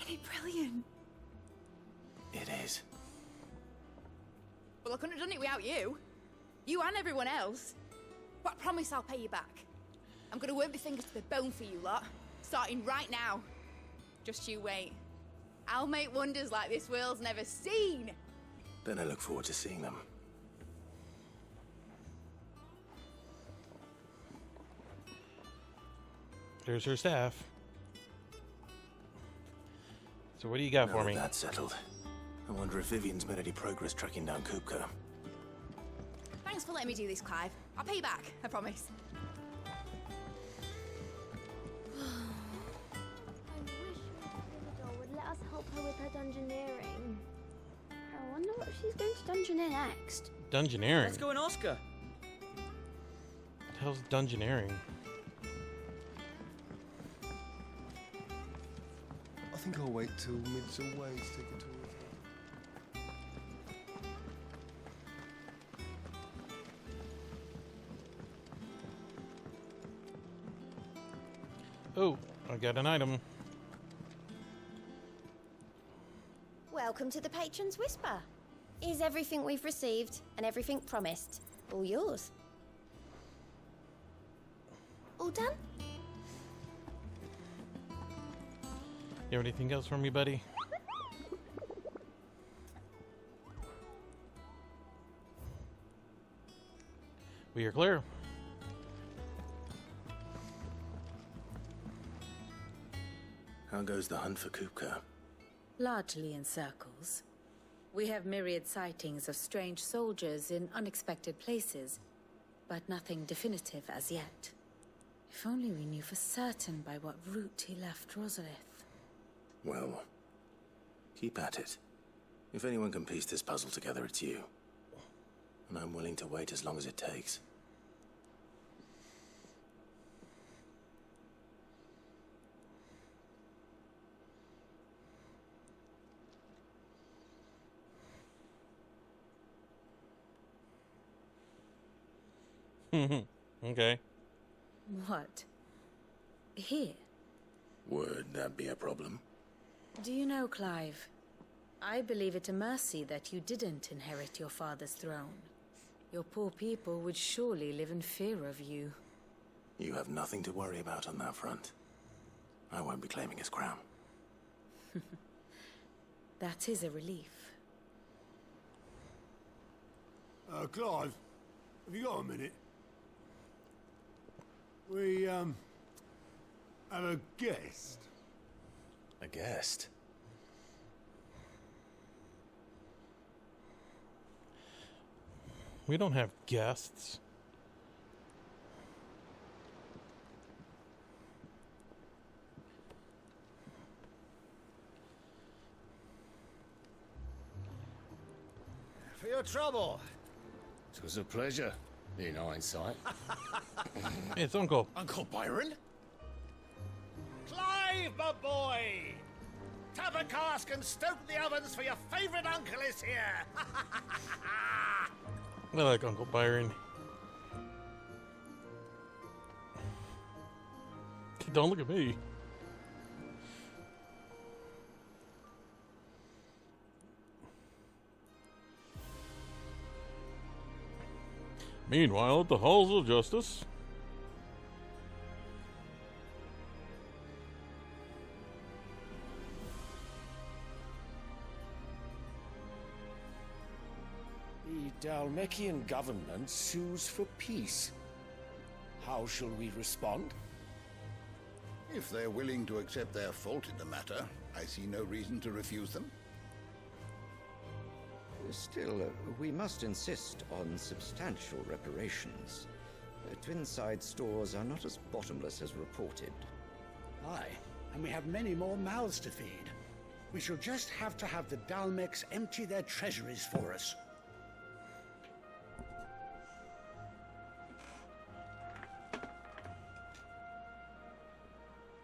S7: Isn't it brilliant?
S4: It is.
S7: Well, I couldn't have done it without you. You and everyone else. But I promise I'll pay you back. I'm gonna work my fingers to the bone for you lot, starting right now. Just you wait. I'll make wonders like this world's never seen.
S4: Then I look forward to seeing them.
S19: There's her staff. So what do you got
S4: Now
S19: for
S4: that
S19: me?
S4: that's settled, I wonder if Vivian's made any progress tracking down Kupka.
S7: Thanks for letting me do this, Clive. I'll pay you back, I promise.
S21: Isabel would let us help her with her dungeoneering. I wonder what she's going to dungeoneer next.
S19: Dungeoneering?
S22: Let's go and ask her.
S19: What the hell's dungeoneering?
S18: I think I'll wait till Mid's away to take a tour with her.
S19: Oh, I got an item.
S21: Welcome to the Patron's Whisper. Is everything we've received and everything promised all yours? All done?
S19: You have anything else for me, buddy? We are clear.
S4: How goes the hunt for Kupka?
S3: Largely in circles. We have myriad sightings of strange soldiers in unexpected places, but nothing definitive as yet. If only we knew for certain by what route he left Rosalith.
S4: Well, keep at it. If anyone can piece this puzzle together, it's you. And I'm willing to wait as long as it takes.
S19: Okay.
S3: What? Here?
S4: Would that be a problem?
S3: Do you know, Clive? I believe it a mercy that you didn't inherit your father's throne. Your poor people would surely live in fear of you.
S4: You have nothing to worry about on that front. I won't be claiming his crown.
S3: That is a relief.
S6: Clive, have you got a minute? We, have a guest.
S4: A guest?
S19: We don't have guests.
S23: For your trouble. It was a pleasure, in hindsight.
S19: It's Uncle.
S23: Uncle Byron? Clive, my boy! Tap a cask and stoke the ovens, for your favourite uncle is here!
S19: I like Uncle Byron. Don't look at me. Meanwhile, at the halls of justice.
S23: The Dalmekian government sues for peace. How shall we respond?
S20: If they're willing to accept their fault in the matter, I see no reason to refuse them.
S24: Still, we must insist on substantial reparations. Twinside stores are not as bottomless as reported.
S25: Aye, and we have many more mouths to feed. We shall just have to have the Dalmecs empty their treasuries for us.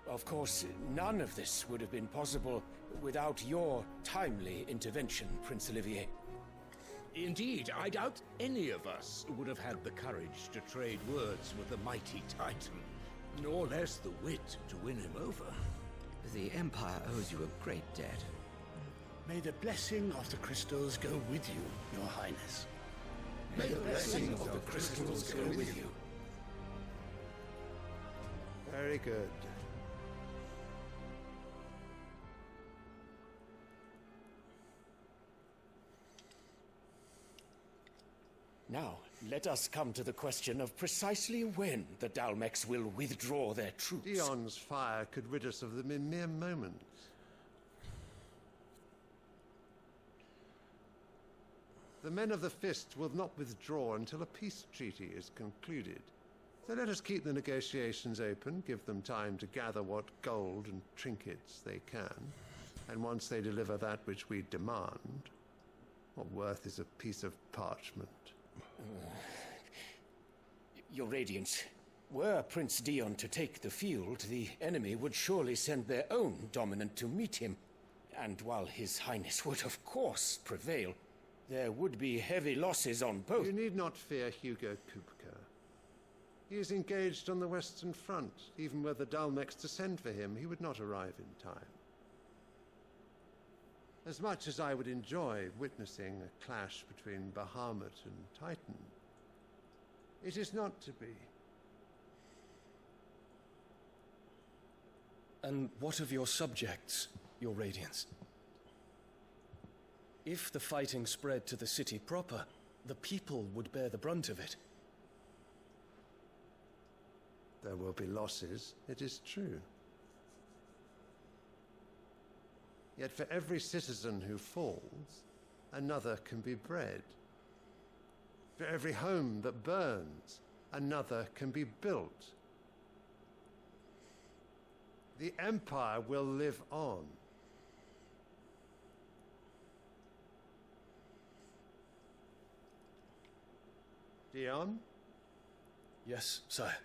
S23: Of course, none of this would have been possible without your timely intervention, Prince Olivier.
S26: Indeed, I doubt any of us would have had the courage to trade words with the mighty Titan, nor less the wit to win him over.
S24: The Empire owes you a great debt.
S25: May the blessing of the crystals go with you, Your Highness.
S23: May the blessing of the crystals go with you.
S6: Very good.
S23: Now, let us come to the question of precisely when the Dalmecs will withdraw their troops.
S27: Dion's fire could rid us of them in mere moments. The men of the Fist will not withdraw until a peace treaty is concluded. So let us keep the negotiations open, give them time to gather what gold and trinkets they can, and once they deliver that which we demand, what worth is a piece of parchment?
S23: Your Radiance, were Prince Dion to take the field, the enemy would surely send their own dominant to meet him. And while His Highness would of course prevail, there would be heavy losses on both.
S27: You need not fear Hugo Kupka. He is engaged on the Western Front. Even were the Dalmex to send for him, he would not arrive in time. As much as I would enjoy witnessing a clash between Bahamut and Titan, it is not to be.
S2: And what of your subjects, Your Radiance? If the fighting spread to the city proper, the people would bear the brunt of it.
S27: There will be losses, it is true. Yet for every citizen who falls, another can be bred. For every home that burns, another can be built. The Empire will live on. Dion?
S2: Yes, sire.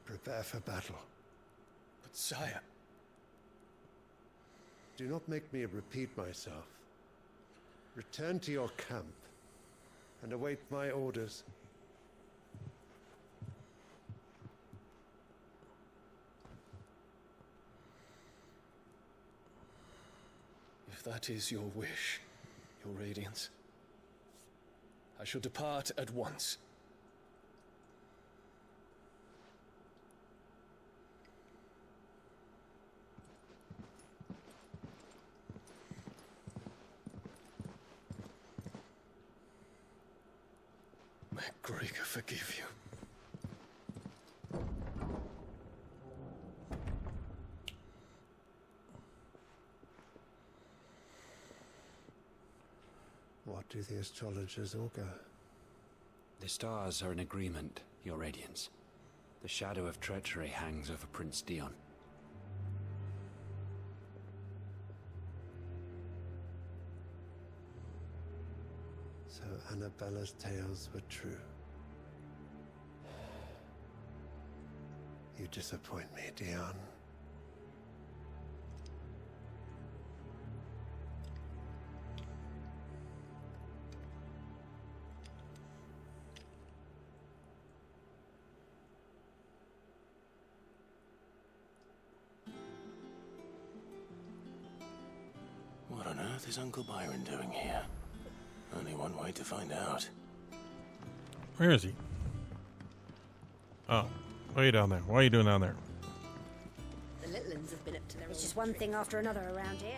S27: Prepare for battle.
S2: But sire...
S27: Do not make me repeat myself. Return to your camp and await my orders.
S2: If that is your wish, Your Radiance, I shall depart at once. May Gregor forgive you.
S27: What do the astrologers augur?
S8: The stars are in agreement, Your Radiance. The shadow of treachery hangs over Prince Dion.
S27: So Annabella's tales were true. You disappoint me, Dion.
S4: What on earth is Uncle Byron doing here? Only one way to find out.
S1: Where is he? Oh, why are you down there? What are you doing down there?
S21: The little ones have been up to their
S10: It's just one thing after another around here.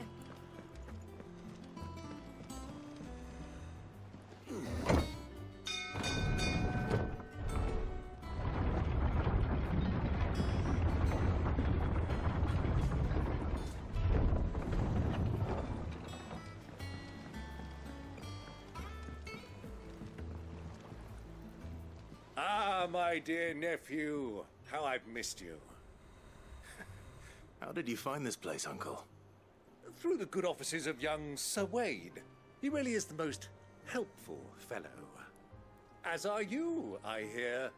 S26: Ah, my dear nephew. How I've missed you.
S4: How did you find this place, Uncle?
S26: Through the good offices of young Sir Wade. He really is the most helpful fellow. As are you, I hear.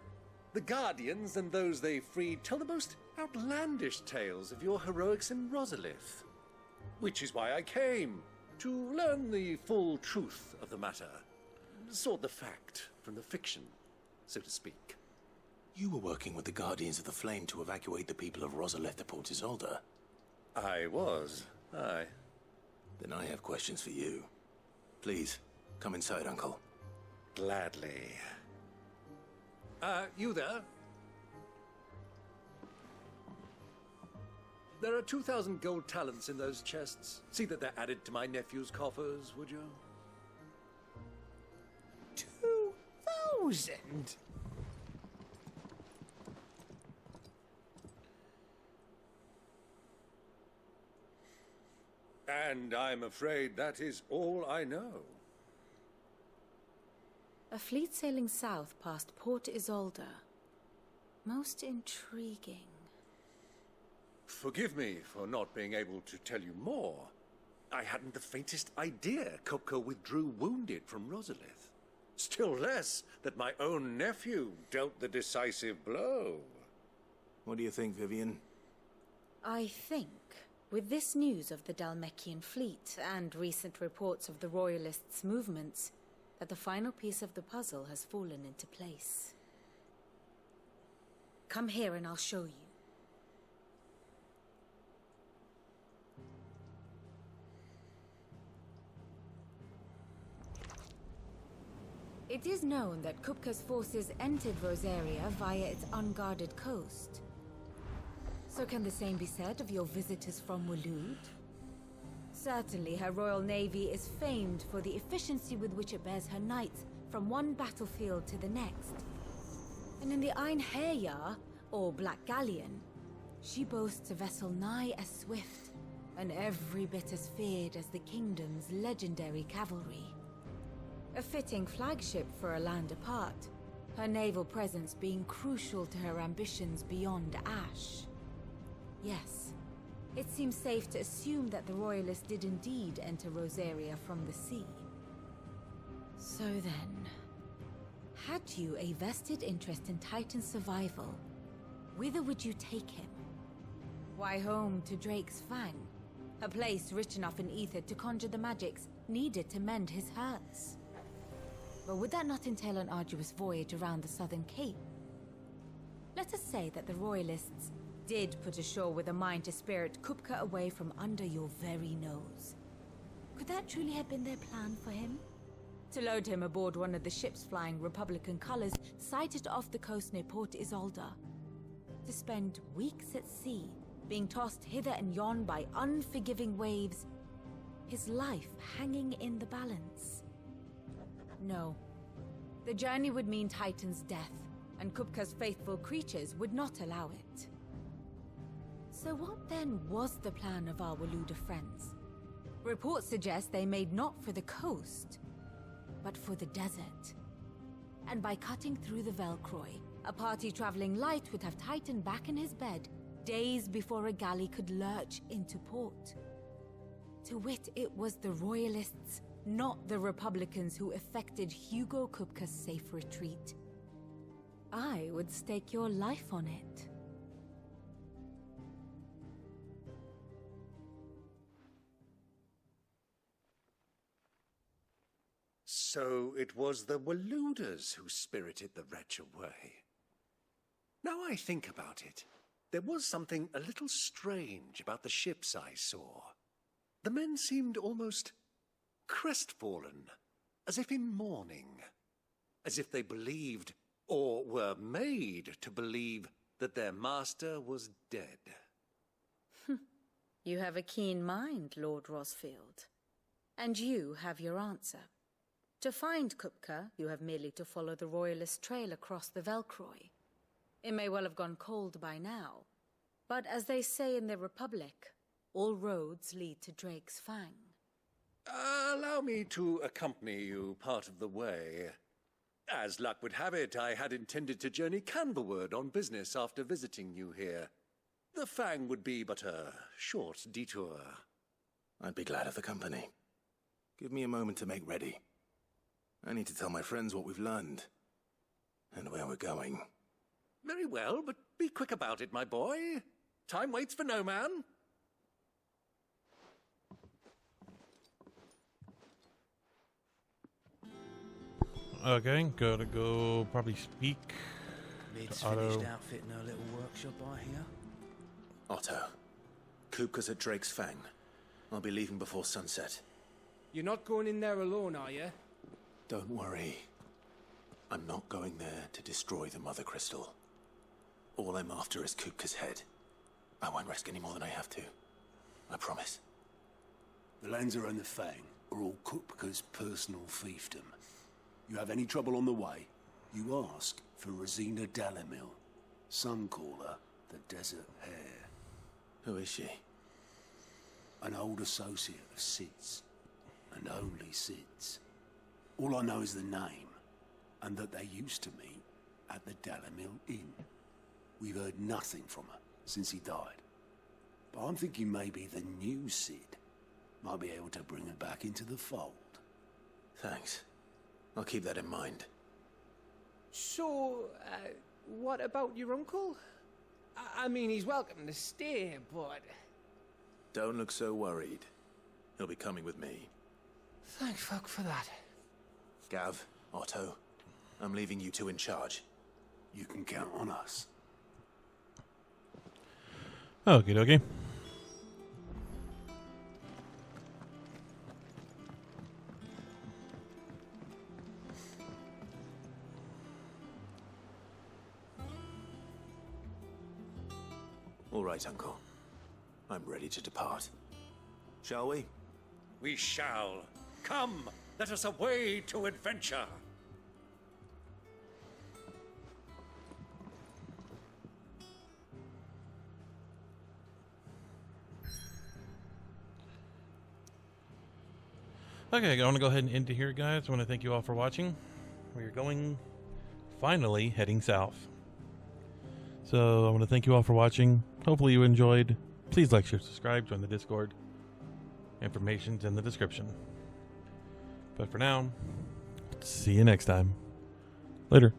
S26: The Guardians and those they freed tell the most outlandish tales of your heroics in Rosalith. Which is why I came, to learn the full truth of the the matter. Sort the fact from the fiction, so to speak.
S4: You were working with the Guardians of the Flame to evacuate the people of Rosalith to Port Isolde.
S26: I was, aye.
S4: Then I have questions for you. Please, come inside, Uncle.
S26: Gladly. You there? There are 2,000 gold talents in those chests. See that they're added to my nephew's coffers, would you?
S5: 2,000?
S26: And I'm afraid that is all I know.
S3: A fleet sailing south past Port Isolde. Most intriguing.
S26: Forgive me for not being able to tell you more. I hadn't the faintest idea Kupka withdrew wounded from Rosalith. Still less that my own nephew dealt the decisive blow.
S4: What do you think, Vivian?
S3: I think, with this news of the Dhalmekian fleet and recent reports of the Royalists' movements, that the final piece of the puzzle has fallen into place. Come here and I'll show you. It is known that Kupka's forces entered Rosaria via its unguarded coast. So can the same be said of your visitors from Waloed? Certainly her Royal Navy is famed for the efficiency with which it bears her knights from one battlefield to the next. And in the Einherjar, or Black Galleon, she boasts a vessel nigh as swift, and every bit as feared as the kingdom's legendary cavalry. A fitting flagship for a land apart, her naval presence being crucial to her ambitions beyond Ash. Yes, it seems safe to assume that the Royalists did indeed enter Rosaria from the sea. So then, had you a vested interest in Titan's survival, whither would you take him? Why, home to Drake's Fang, a place rich enough in ether to conjure the magics needed to mend his hurts. But would that not entail an arduous voyage around the southern cape? Let us say that the Royalists did put ashore with a mind to spirit Kupka away from under your very nose. Could that truly have been their plan for him? To load him aboard one of the ships flying Republican colors sighted off the coast near Port Isolde. To spend weeks at sea, being tossed hither and yon by unforgiving waves, his life hanging in the balance. No. The journey would mean Titan's death, and Kupka's faithful creatures would not allow it. So what then was the plan of our Waloed friends? Reports suggest they made not for the coast, but for the desert. And by cutting through the Velcroy, a party traveling light would have Titan back in his bed days before a galley could lurch into port. To wit, it was the Royalists, not the Republicans, who effected Hugo Kupka's safe retreat. I would stake your life on it.
S26: So it was the Waloeders who spirited the wretch away. Now I think about it, there was something a little strange about the ships I saw. The men seemed almost crestfallen, as if in mourning, as if they believed, or were made to believe, that their master was dead.
S3: You have a keen mind, Lord Rosfield. And you have your answer. To find Kupka, you have merely to follow the Royalist trail across the Velcroy. It may well have gone cold by now, but as they say in the Republic, all roads lead to Drake's Fang.
S26: Allow me to accompany you part of the way. As luck would have it, I had intended to journey Canberward on business after visiting you here. The Fang would be but a short detour.
S4: I'd be glad of the company. Give me a moment to make ready. I need to tell my friends what we've learned, and where we're going.
S26: Very well, but be quick about it, my boy. Time waits for no man.
S1: Okay, gotta go probably speak
S11: Mid's
S1: to Otto.
S11: finished outfitting her little workshop, I hear.
S4: Otto, Kupka's at Drake's Fang. I'll be leaving before sunset.
S5: You're not going in there alone, are you?
S4: Don't worry. I'm not going there to destroy the Mother Crystal. All I'm after is Kupka's head. I won't risk any more than I have to. I promise.
S6: The Lanza and the Fang are all Kupka's personal fiefdom. You have any trouble on the way, you ask for Rosina Dalimil. Some call her the Desert Hare.
S4: Who is she?
S6: An old associate of Sid's, and only Sid's. All I know is the name, and that they used to meet at the Dalimil Inn. We've heard nothing from her since he died. But I'm thinking maybe the new Sid might be able to bring her back into the fold.
S4: Thanks. I'll keep that in mind.
S5: So, what about your uncle? I mean, he's welcome to stay, but...
S4: Don't look so worried. He'll be coming with me.
S5: Thank fuck for that.
S4: Gav, Otto, I'm leaving you two in charge.
S6: You can count on us.
S1: Okie dokie.
S4: All right, Uncle. I'm ready to depart. Shall we?
S26: We shall. Come, let us away to adventure.
S1: Okay, I want to go ahead and end it here, guys. I want to thank you all for watching. We are going, finally, heading south. So I want to thank you all for watching. Hopefully you enjoyed. Please like, share, subscribe, join the Discord. Information's in the description. But for now, see you next time. Later.